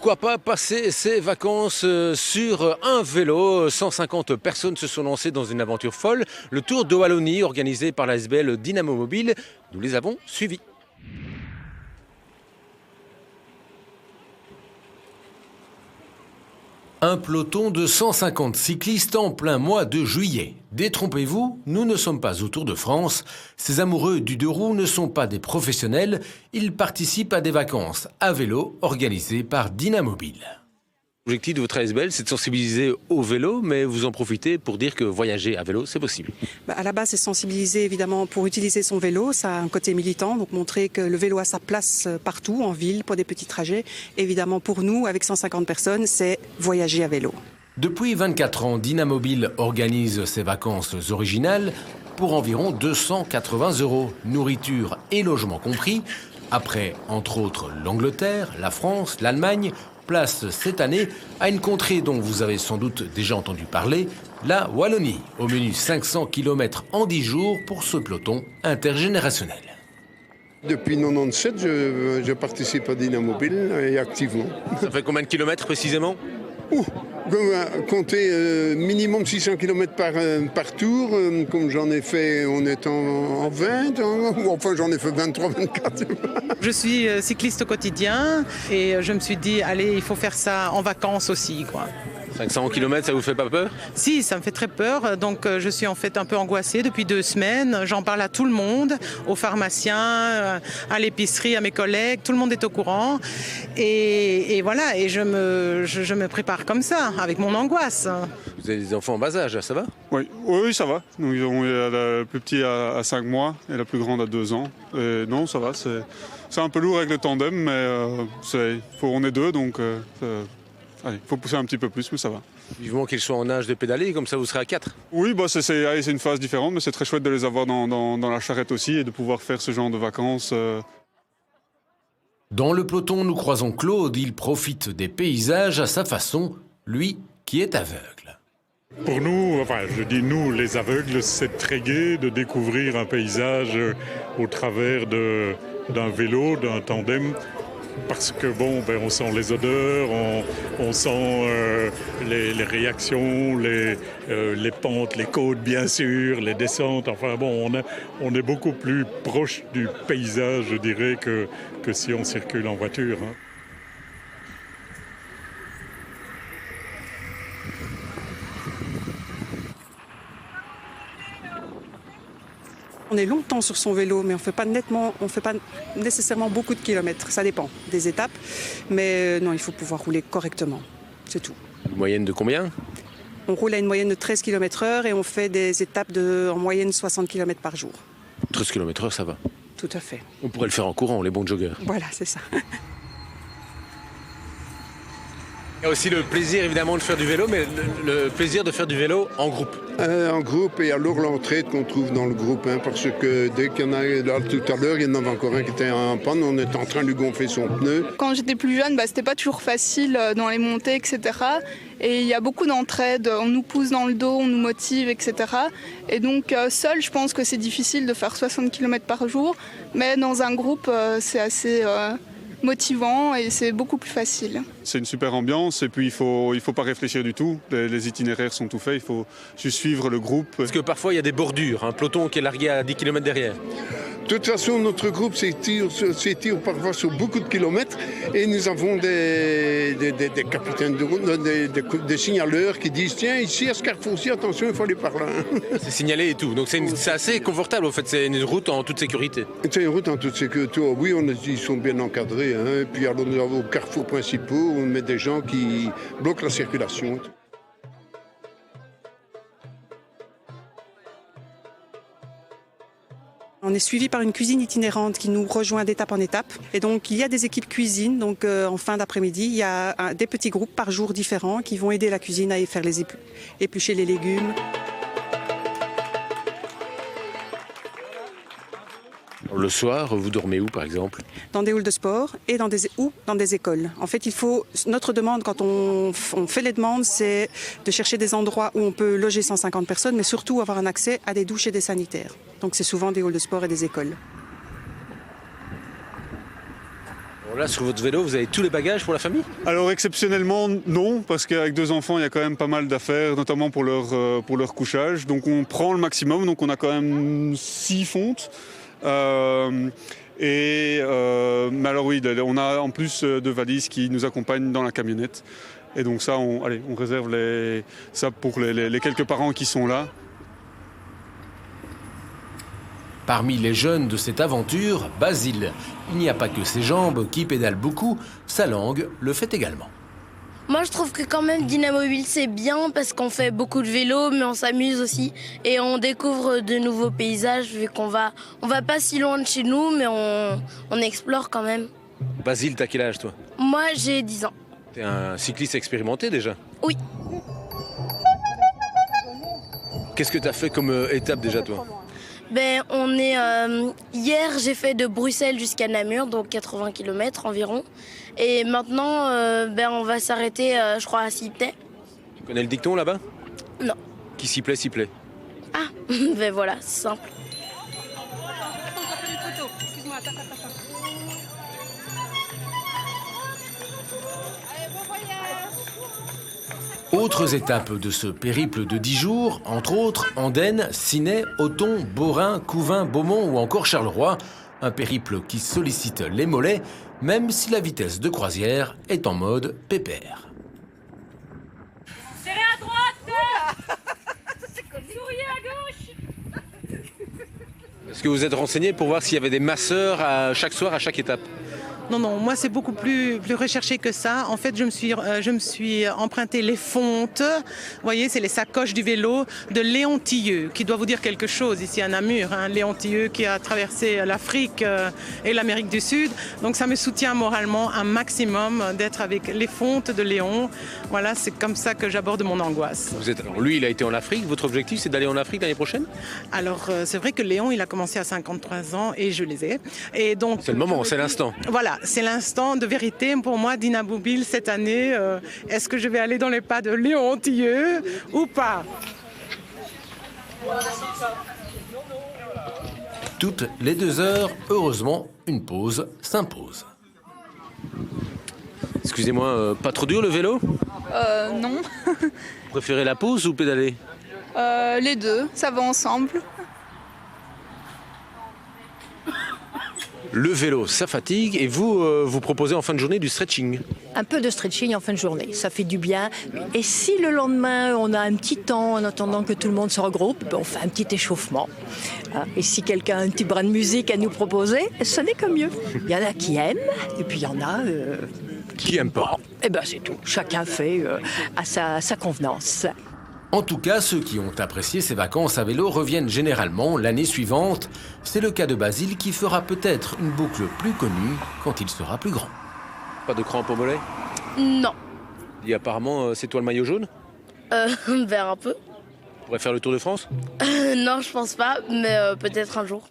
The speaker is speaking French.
Pourquoi pas passer ses vacances sur un vélo? 150 personnes se sont lancées dans une aventure folle, le Tour de Wallonie organisé par la SBL Dynamo Mobile. Nous les avons suivis. Un peloton de 150 cyclistes en plein mois de juillet. Détrompez-vous, nous ne sommes pas au Tour de France. Ces amoureux du deux roues ne sont pas des professionnels. Ils participent à des vacances à vélo organisées par Dynamobile. L'objectif de votre ASBL, c'est de sensibiliser au vélo, mais vous en profitez pour dire que voyager à vélo, c'est possible. À la base, c'est sensibiliser évidemment pour utiliser son vélo. Ça a un côté militant, donc montrer que le vélo a sa place partout, en ville, pour des petits trajets. Évidemment, pour nous, avec 150 personnes, c'est voyager à vélo. Depuis 24 ans, Dynamobile organise ses vacances originales pour environ 280 €, nourriture et logement compris. Après, entre autres, l'Angleterre, la France, l'Allemagne, place cette année à une contrée dont vous avez sans doute déjà entendu parler, la Wallonie. Au menu 500 km en 10 jours pour ce peloton intergénérationnel. Depuis 1997, je participe à Dynamobile et activement. Ça fait combien de kilomètres précisément? Compter minimum 600 km par tour, comme j'en ai fait en étant en 20, ou enfin j'en ai fait 23, 24. Je suis cycliste au quotidien et je me suis dit, allez, il faut faire ça en vacances aussi, quoi. 500 km, ça vous fait pas peur? Si, ça me fait très peur. Donc je suis en fait un peu angoissée depuis 2 semaines. J'en parle à tout le monde, aux pharmaciens, à l'épicerie, à mes collègues. Tout le monde est au courant. Et voilà, et je me prépare comme ça, avec mon angoisse. Vous avez des enfants en bas âge, ça va? Oui, ça va. Nous avons le plus petit à 5 mois et la plus grande à 2 ans. Et non, ça va. C'est un peu lourd avec le tandem, mais on est deux, donc il faut pousser un petit peu plus, mais ça va. Vivement qu'ils soient en âge de pédaler, comme ça vous serez à 4. Oui, c'est une phase différente, mais c'est très chouette de les avoir dans la charrette aussi et de pouvoir faire ce genre de vacances. Dans le peloton, nous croisons Claude. Il profite des paysages à sa façon, lui qui est aveugle. Pour nous, je dis nous les aveugles, c'est très gai de découvrir un paysage au travers d'un vélo, d'un tandem. Parce que on sent les odeurs, on sent les réactions, les pentes, les côtes bien sûr, les descentes. On est beaucoup plus proche du paysage, je dirais, que si on circule en voiture. On est longtemps sur son vélo, mais on fait pas nécessairement beaucoup de kilomètres. Ça dépend des étapes, mais non, il faut pouvoir rouler correctement. C'est tout. Une moyenne de combien? On roule à une moyenne de 13 km/h et on fait des étapes en moyenne 60 km par jour. 13 km/h, ça va. Tout à fait. On pourrait le faire en courant, les bons joggeurs. Voilà, c'est ça. Il y a aussi le plaisir évidemment de faire du vélo, mais le plaisir de faire du vélo en groupe. En groupe, et alors l'entraide qu'on trouve dans le groupe, parce que dès qu'il y en a là tout à l'heure, il y en avait encore un qui était en panne, on était en train de lui gonfler son pneu. Quand j'étais plus jeune, c'était pas toujours facile dans les montées, etc. Et il y a beaucoup d'entraide, on nous pousse dans le dos, on nous motive, etc. Et donc seul, je pense que c'est difficile de faire 60 km par jour, mais dans un groupe, c'est assez motivant et c'est beaucoup plus facile. C'est une super ambiance et puis il faut pas réfléchir du tout. Les itinéraires sont tout faits, il faut juste suivre le groupe. Parce que parfois il y a des bordures, un peloton qui est largué à 10 km derrière. De toute façon, notre groupe s'étire parfois sur beaucoup de kilomètres et nous avons des capitaines de route, des signaleurs qui disent tiens, ici à ce carrefour-ci, attention, il faut aller par là. C'est signalé et tout, donc c'est assez confortable en fait, c'est une route en toute sécurité. C'est une route en toute sécurité, oui, ils sont bien encadrés. Et puis alors nous avons aux carrefours principaux, on met des gens qui bloquent la circulation. On est suivi par une cuisine itinérante qui nous rejoint d'étape en étape. Et donc, il y a des équipes cuisine. Donc, en fin d'après-midi, il y a des petits groupes par jour différents qui vont aider la cuisine à faire éplucher les légumes. Le soir, vous dormez où par exemple? Dans des halls de sport et dans des écoles. En fait, notre demande quand on fait les demandes, c'est de chercher des endroits où on peut loger 150 personnes, mais surtout avoir un accès à des douches et des sanitaires. Donc c'est souvent des halls de sport et des écoles. Là, sur votre vélo, vous avez tous les bagages pour la famille? Alors exceptionnellement non, parce qu'avec 2 enfants il y a quand même pas mal d'affaires, notamment pour leur couchage. Donc on prend le maximum, donc on a quand même 6 fontes. Mais alors oui, on a en plus 2 valises qui nous accompagnent dans la camionnette. Et donc ça, on réserve ça pour les quelques parents qui sont là. Parmi les jeunes de cette aventure, Basile. Il n'y a pas que ses jambes qui pédalent beaucoup, sa langue le fait également. Moi, je trouve que quand même Dynamobile, c'est bien parce qu'on fait beaucoup de vélo, mais on s'amuse aussi. Et on découvre de nouveaux paysages, vu qu'on va pas si loin de chez nous, mais on explore quand même. Basile, t'as quel âge toi? Moi, j'ai 10 ans. T'es un cycliste expérimenté déjà? Oui. Qu'est-ce que t'as fait comme étape déjà toi? Ben, hier, j'ai fait de Bruxelles jusqu'à Namur, donc 80 km environ. Et maintenant, on va s'arrêter, je crois, à Siptay. Tu connais le dicton là-bas? Non. Qui s'y plaît, s'y plaît. Ah, ben voilà, c'est simple. Autres étapes de ce périple de 10 jours, entre autres Andenne, Ciney, Othon, Beaurain, Couvin, Beaumont ou encore Charleroi. Un périple qui sollicite les mollets, même si la vitesse de croisière est en mode pépère. Serrez à droite. Souriez à gauche. Est-ce que vous êtes renseigné pour voir s'il y avait des masseurs à chaque soir, à chaque étape? Non, moi c'est beaucoup plus recherché que ça. En fait, je me suis emprunté les fontes. Vous voyez, c'est les sacoches du vélo de Léon Tilleux, qui doit vous dire quelque chose ici à Namur. Léon Tilleux qui a traversé l'Afrique et l'Amérique du Sud. Donc ça me soutient moralement un maximum d'être avec les fontes de Léon. Voilà, c'est comme ça que j'aborde mon angoisse. Lui, il a été en Afrique. Votre objectif, c'est d'aller en Afrique l'année prochaine? Alors, c'est vrai que Léon, il a commencé à 53 ans et je les ai. Et donc, c'est le moment, c'est l'instant. Voilà. C'est l'instant de vérité pour moi, Dynamobile, cette année. Est-ce que je vais aller dans les pas de Léon Tilleux ou pas? Toutes les 2 heures, heureusement, une pause s'impose. Excusez-moi, pas trop dur le vélo? Non. Vous préférez la pause ou pédaler? Les deux, ça va ensemble. Le vélo, ça fatigue et vous, vous proposez en fin de journée du stretching. Un peu de stretching en fin de journée, ça fait du bien. Et si le lendemain, on a un petit temps en attendant que tout le monde se regroupe, on fait un petit échauffement. Et si quelqu'un a un petit brin de musique à nous proposer, ce n'est que mieux. Il y en a qui aiment et puis il y en a qui n'aiment pas. Eh bien c'est tout, chacun fait à sa convenance. En tout cas, ceux qui ont apprécié ces vacances à vélo reviennent généralement l'année suivante. C'est le cas de Basile qui fera peut-être une boucle plus connue quand il sera plus grand. Pas de crampes au mollet? Non. Et apparemment, c'est toi le maillot jaune? Un peu. Tu pourrais faire le Tour de France? Non, je pense pas, mais peut-être un jour.